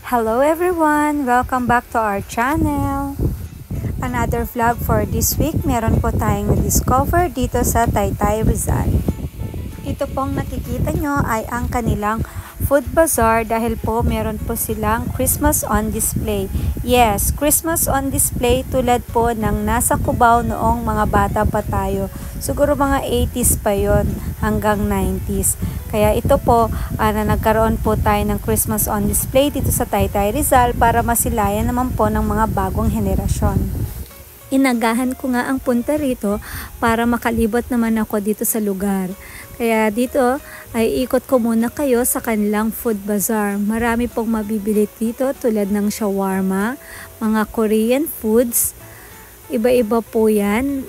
Hello everyone! Welcome back to our channel! Another vlog for this week. Meron po tayong na-discover dito sa Taytay, Rizal. Ito pong nakikita nyo ay ang kanilang food bazaar dahil po meron po silang Christmas on display. Yes, Christmas on display tulad po ng nasa Cubao noong mga bata pa tayo. Siguro mga 80s pa yon hanggang 90s. Kaya ito po na nagkaroon po tayo ng Christmas on display dito sa Taytay, Rizal para masilayan naman po ng mga bagong henerasyon. Inagahan ko nga ang punta rito para makalibot naman ako dito sa lugar. Kaya dito ay ikot ko muna kayo sa kanilang food bazaar. Marami pong mabibili dito tulad ng shawarma, mga Korean foods. Iba-iba po yan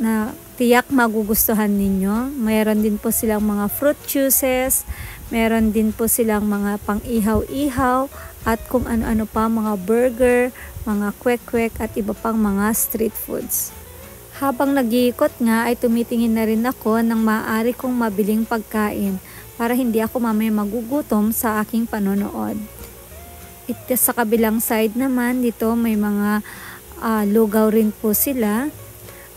na tiyak magugustuhan ninyo. Mayroon din po silang mga fruit juices, meron din po silang mga pang-ihaw-ihaw at kung ano-ano pa, mga burger, mga kwek-kwek at iba pang mga street foods. Habang nag-iikot nga ay tumitingin na rin ako ng maaari kong mabiling pagkain para hindi ako mamaya magugutom sa aking panonood. Ito sa kabilang side naman, dito may mga lugaw rin po sila.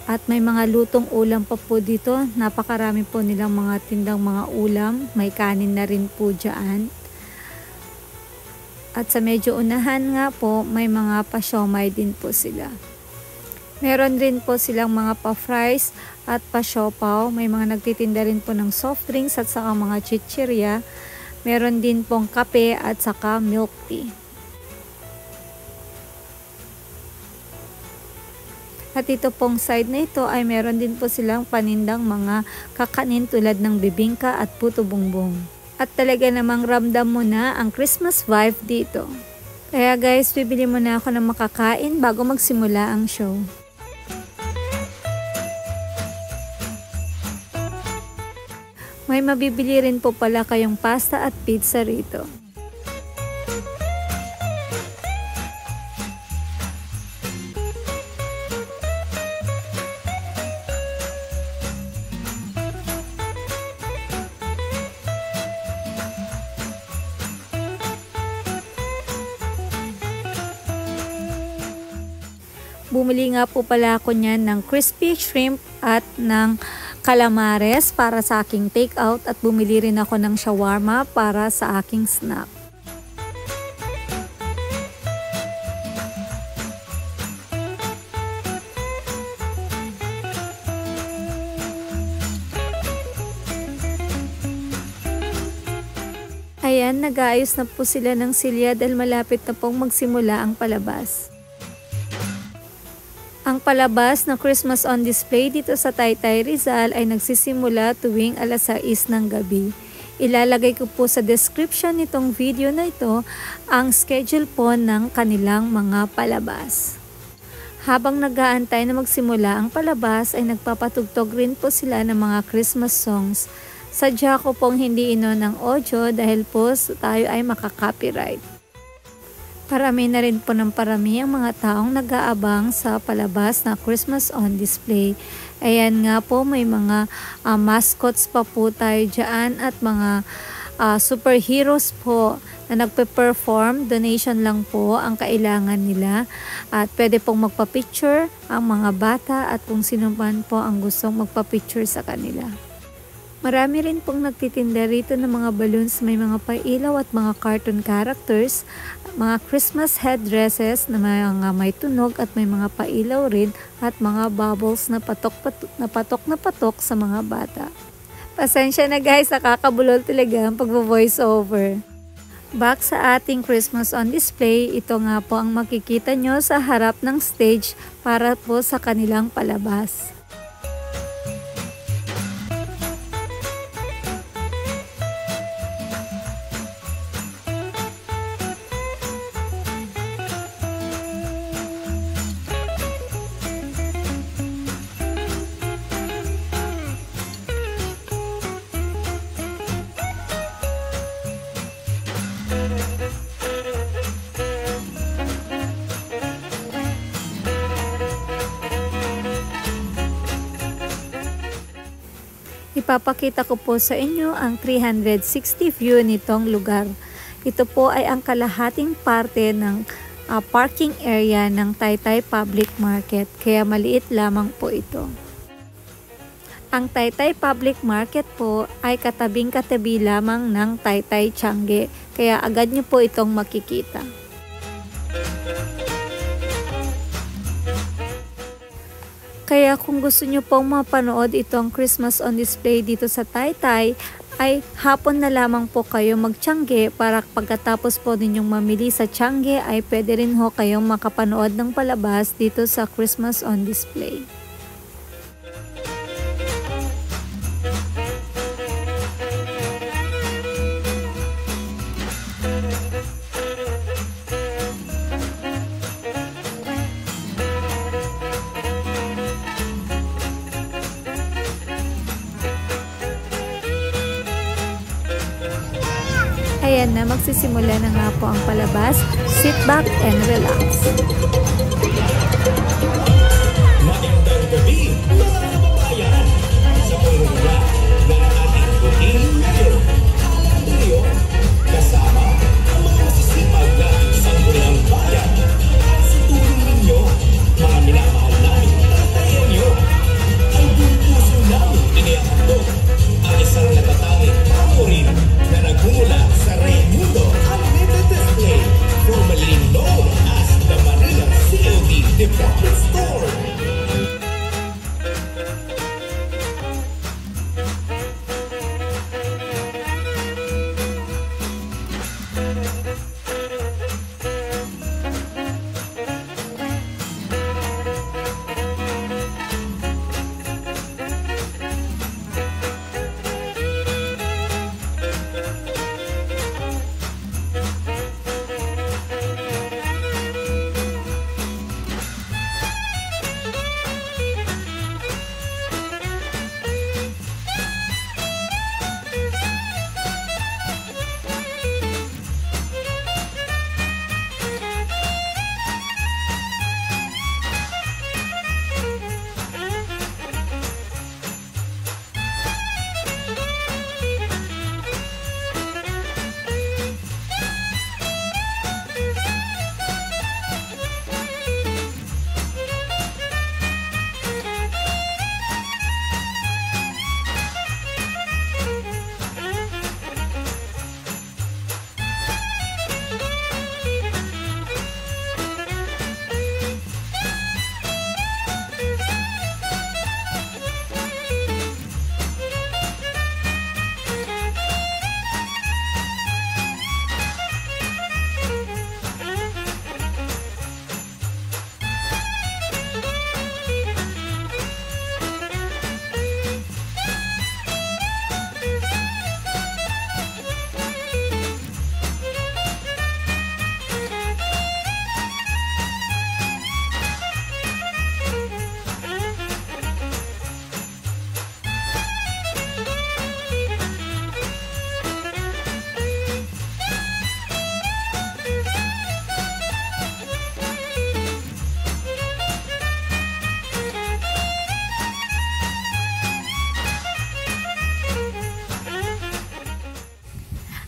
At may mga lutong ulam pa po dito. Napakarami po nilang mga tindang mga ulam. May kanin na rin po dyan. At sa medyo unahan nga po, may mga pa-siomay din po sila. Meron rin po silang mga pa-fries at pa-siopaw. May mga nagtitinda rin po ng soft drinks at saka mga chichirya. Meron din pong kape at saka milk tea. At ito pong side na ito ay meron din po silang panindang mga kakanin tulad ng bibingka at puto bumbong. At talaga namang ramdam mo na ang Christmas vibe dito. Kaya guys, bibili muna ako ng makakain bago magsimula ang show. May mabibili rin po pala kayong pasta at pizza rito. Bumili nga po pala ako niyan ng crispy shrimp at ng calamares para sa aking take out at bumili rin ako ng shawarma para sa aking snack. Ayan, nag-aayos na po sila ng silya dahil malapit na pong magsimula ang palabas. Ang palabas na Christmas on display dito sa Taytay, Rizal ay nagsisimula tuwing alas 6 ng gabi. Ilalagay ko po sa description nitong video na ito ang schedule po ng kanilang mga palabas. Habang nag-aantay na magsimula ang palabas ay nagpapatugtog rin po sila ng mga Christmas songs. Sadya ko pong hindi inon ng audio dahil po tayo ay makaka-copyright. Parami na rin po ng parami ang mga taong nag-aabang sa palabas na Christmas on display. Ayan nga po, may mga mascots pa po tayo dyan at mga superheroes po na nagpe-perform. Donation lang po ang kailangan nila. At pwede pong magpa-picture ang mga bata at kung sino man po ang gustong magpa-picture sa kanila. Marami rin pong nagtitinda rito ng mga balloons, may mga pailaw at mga cartoon characters, mga Christmas headdresses na may tunog at may mga pailaw rin at mga bubbles na patok sa mga bata. Pasensya na guys, nakakabulol talaga ang pag-voice over. Back sa ating Christmas on display, ito nga po ang makikita nyo sa harap ng stage para po sa kanilang palabas. Ipapakita ko po sa inyo ang 360 view nitong lugar. Ito po ay ang kalahating parte ng parking area ng Taytay Public Market, kaya maliit lamang po ito. Ang Taytay Public Market po ay katabing-katabi lamang ng Taytay Tiangge, kaya agad nyo po itong makikita. Kaya kung gusto nyo pong mapanood itong Christmas on display dito sa Taytay, ay hapon na lamang po kayo mag-Tiangge para pagkatapos po ninyong mamili sa Tiangge ay pwede rin ho kayong makapanood ng palabas dito sa Christmas on display. Ayan na, magsisimula na nga po ang palabas. Sit back and relax. Magandang gabi, mga kababayan! Sa pangunguna ng ating buting mayor, Andrea, kasama ang mga masisipag nating sangguniang bayan. Sa tulong ninyo, mga minamahal namin tatayan nyo, ang buong puso namin iniakandog ang isang natatanging paborin na nagmumula sa Raymundo Unlimited Display, formerly known as the Manila COD Department Store.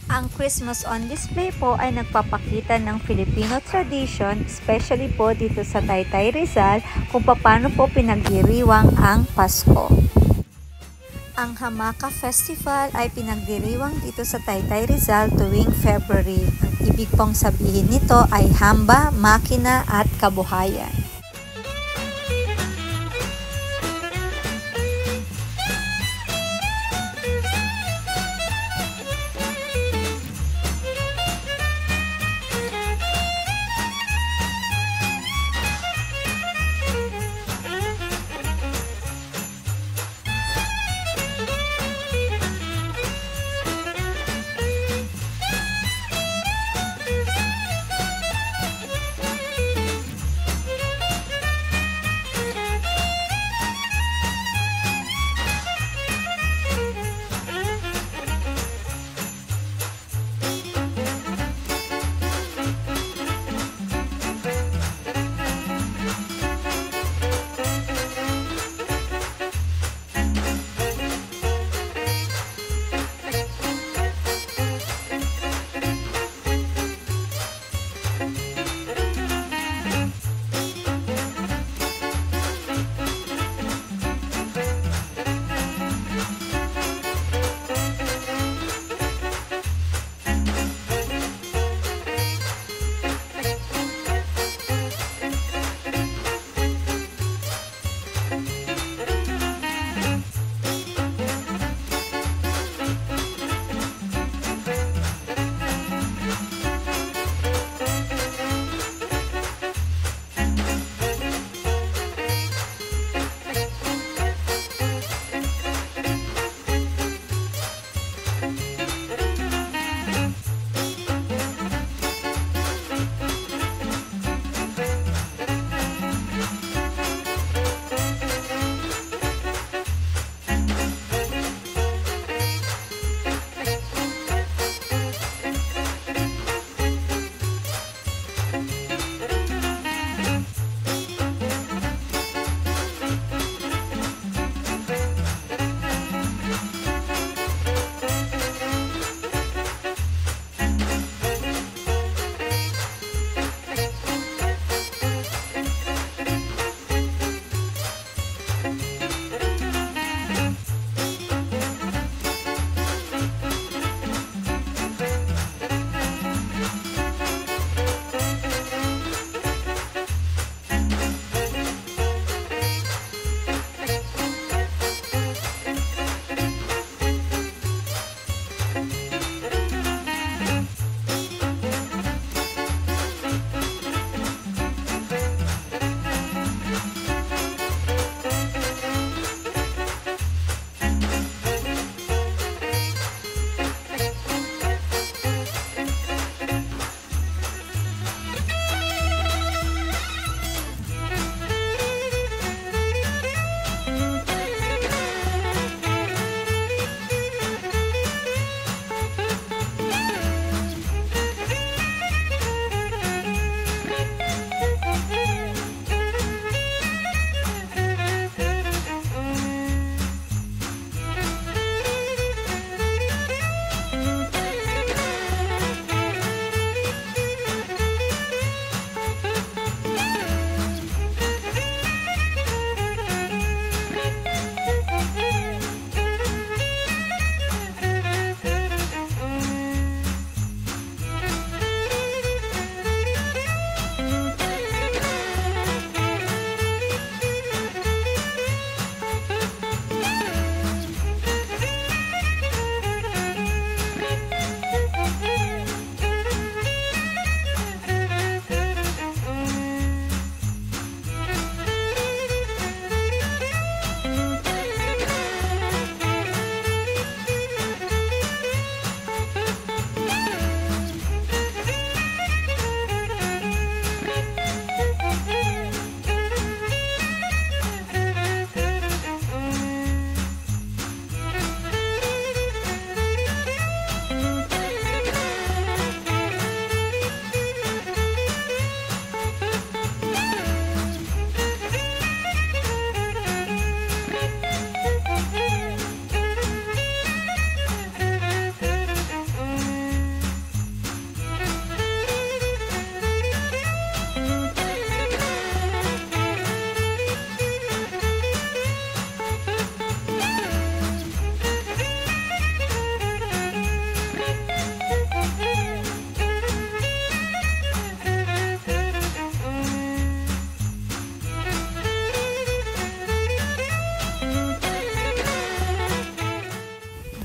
Ang Christmas on display po ay nagpapakita ng Filipino tradition, especially po dito sa Taytay Rizal, kung paano po pinagdiriwang ang Pasko. Ang Hamaka Festival ay pinagdiriwang dito sa Taytay Rizal tuwing February. Ang ibig pong sabihin nito ay hamba, makina at kabuhayan.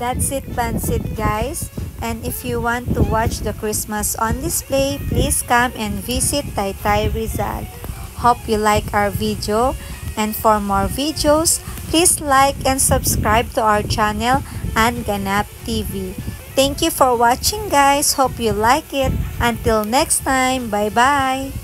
That's it, Pansit guys. And if you want to watch the Christmas on display, please come and visit Taytay Rizal. Hope you like our video. And for more videos, please like and subscribe to our channel and Ganap TV. Thank you for watching guys. Hope you like it. Until next time, bye-bye.